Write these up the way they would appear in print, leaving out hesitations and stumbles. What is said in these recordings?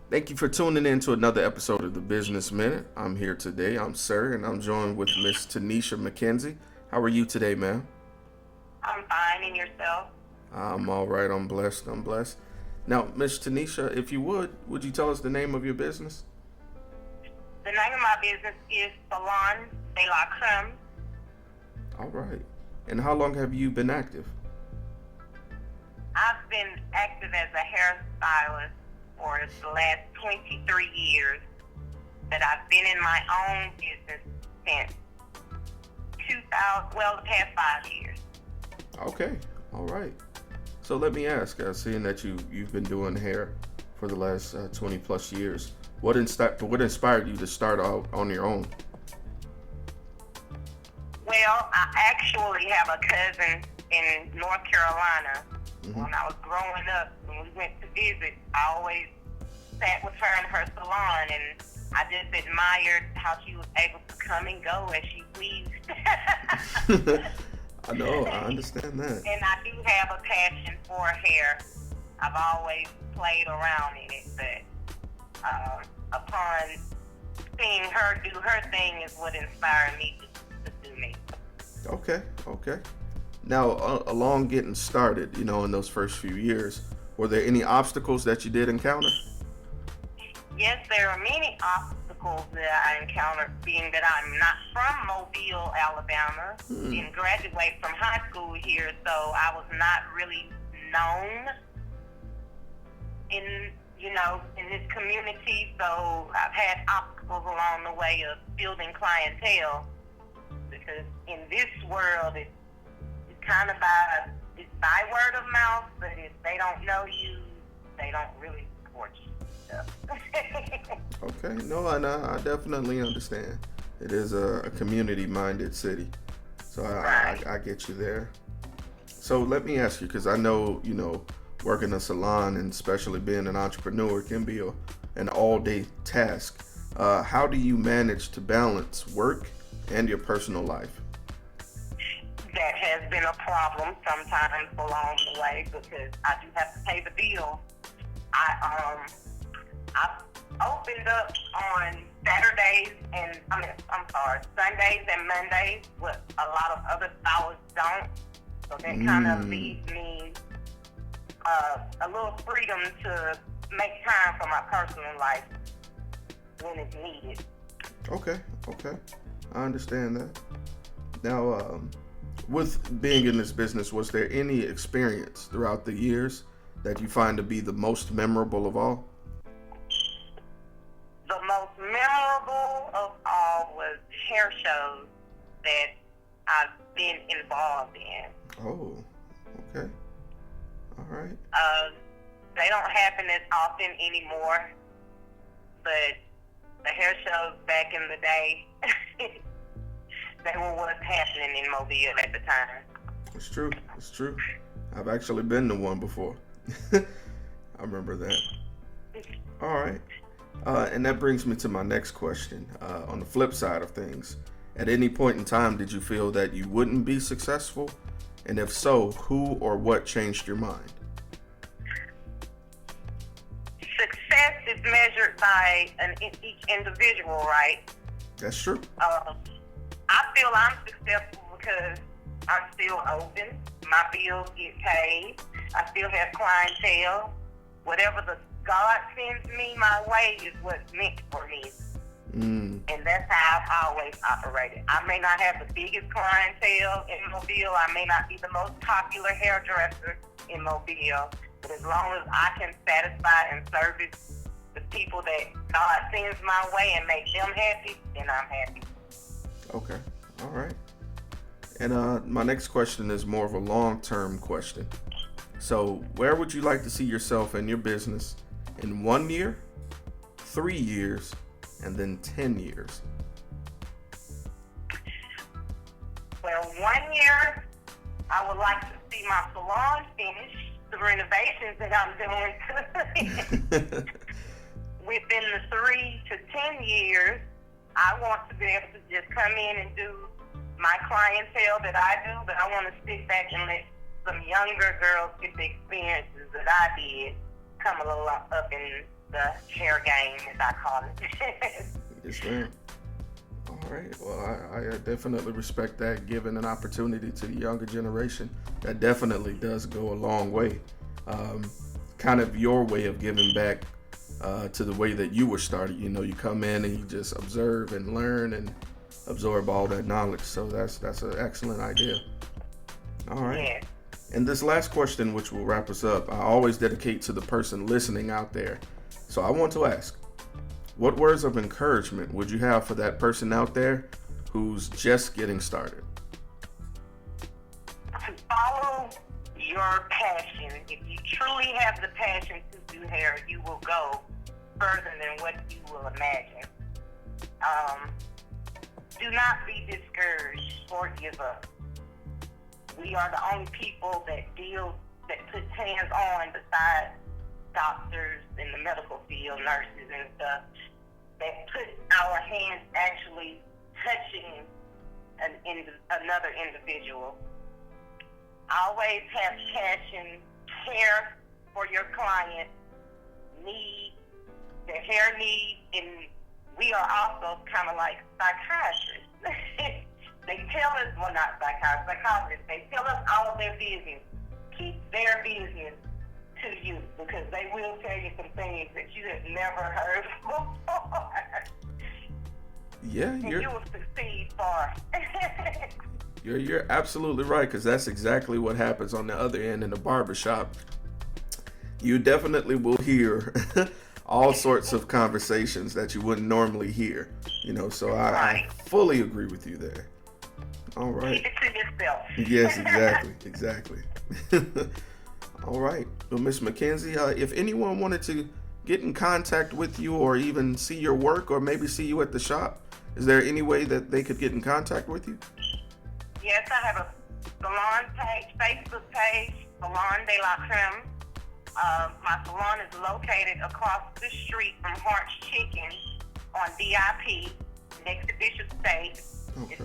Thank you for tuning in to another episode of the Business Minute. I'm here today. I'm Sirr, and I'm joined with Miss Tanesha McKenzie. How are you today, ma'am? I'm fine, and yourself? I'm all right. I'm blessed. I'm blessed. Now, Miss Tanesha, if you would you tell us the name of your business? The name of my business is Salon de la Creme. All right. And how long have you been active? I've been active as a hairstylist for the last 23 years, but I've been in my own business since 2000, the past 5 years. Okay. All right. So let me ask, seeing that you've been doing hair for the last 20 plus years, what inspired you to start out on your own? Well, I actually have a cousin in North Carolina. Mm-hmm. When I was growing up, when we went to visit, I always sat with her in her salon, and I just admired how she was able to come and go as she pleased. I know, I understand that. And I do have a passion for hair. I've always played around in it, but upon seeing her do her thing is what inspired me to do me. Okay. Now, along getting started, in those first few years, were there any obstacles that you did encounter? Yes, there are many obstacles that I encountered, being that I'm not from Mobile, Alabama. Didn't graduate from high school here, so I was not really known in this community. So I've had obstacles along the way of building clientele, because in this world, it's kind of by word of mouth, but if they don't know you, they don't really support you. Okay, no, and I definitely understand. It is a community-minded city, so I get you there. So let me ask you, because I know, working a salon and especially being an entrepreneur can be an all-day task. How do you manage to balance work and your personal life? That has been a problem sometimes along the way, because I do have to pay the bill. I opened up on Sundays and Mondays, what a lot of other stylists don't. So that kind of leaves me a little freedom to make time for my personal life when it's needed. Okay, I understand that. Now, with being in this business, was there any experience throughout the years that you find to be the most memorable of all? The most memorable of all was hair shows that I've been involved in. Oh, okay. All right. They don't happen as often anymore, but the hair shows back in the day, they were what's happening in Mobile at the time. It's true. I've actually been to one before. I remember that. All right. And that brings me to my next question. On the flip side of things, at any point in time, did you feel that you wouldn't be successful? And if so, who or what changed your mind? Success is measured by each individual, right? That's true. I feel I'm successful because I'm still open. My bills get paid. I still have clientele. Whatever the God sends me my way is what's meant for me. And that's how I've always operated. I may not have the biggest clientele in Mobile. I may not be the most popular hairdresser in Mobile. But as long as I can satisfy and service the people that God sends my way and make them happy, then I'm happy. Okay. All right. And my next question is more of a long-term question. So where would you like to see yourself in your business in 1 year, 3 years, and then 10 years? Well, 1 year, I would like to see my salon finished, the renovations that I'm doing. Within the 3 to 10 years, I want to be able to just come in and do my clientele that I do, but I want to sit back and let some younger girls get the experiences that I did, come a little up in the hair game, as I call it. Yes, ma'am. All right. Well, I definitely respect that. Giving an opportunity to the younger generation, that definitely does go a long way. Kind of your way of giving back to the way that you were started. You know, you come in and you just observe and learn and absorb all that knowledge. So that's an excellent idea. All right. Yeah. And this last question, which will wrap us up, I always dedicate to the person listening out there. So I want to ask, what words of encouragement would you have for that person out there who's just getting started? To follow your passion. If you truly have the passion to do hair, you will go further than what you will imagine. Do not be discouraged or give up. We are the only people that put hands on besides doctors in the medical field, nurses and stuff, that put our hands actually touching another individual. Always have passion, care for your client, their hair needs, and we are also kind of like psychiatrists. They tell us, well, not psychiatrists, they tell us all of their business. Keep their business to you, because they will tell you some things that you have never heard before. Yeah, and you will succeed far. You're absolutely right, because that's exactly what happens on the other end in the barbershop. You definitely will hear all sorts of conversations that you wouldn't normally hear. You know, so I fully agree with you there. All right. Keep it to yourself. Yes, exactly. All right. Well, Miss McKenzie, if anyone wanted to get in contact with you or even see your work or maybe see you at the shop, is there any way that they could get in contact with you? Yes, I have a salon page, Facebook page, Salon de la Creme. My salon is located across the street from Hart's Chicken on DIP, next to Bishop State. Okay. It's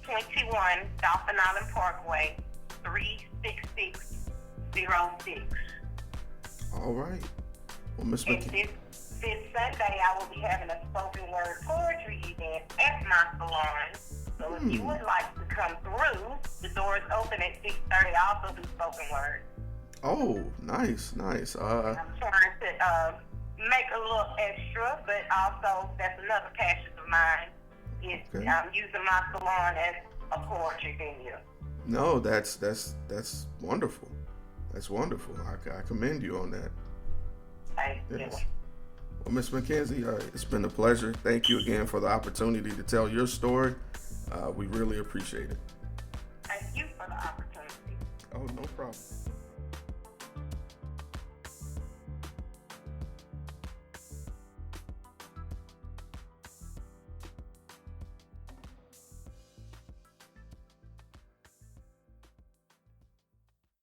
821 Dolphin Island Parkway, 36606. All right. Well, Miss McKenzie. This Sunday, I will be having a spoken word poetry event at my salon. So if you would like to come through, the doors open at 6:30. I also do spoken word. Oh, nice. I'm trying to make a little extra, but also that's another passion of mine. I'm using my salon as a poetry venue. No, that's wonderful. That's wonderful. I commend you on that. Thank you. Well, Ms. McKenzie, it's been a pleasure. Thank you again for the opportunity to tell your story. We really appreciate it. Thank you for the opportunity. Oh, no problem.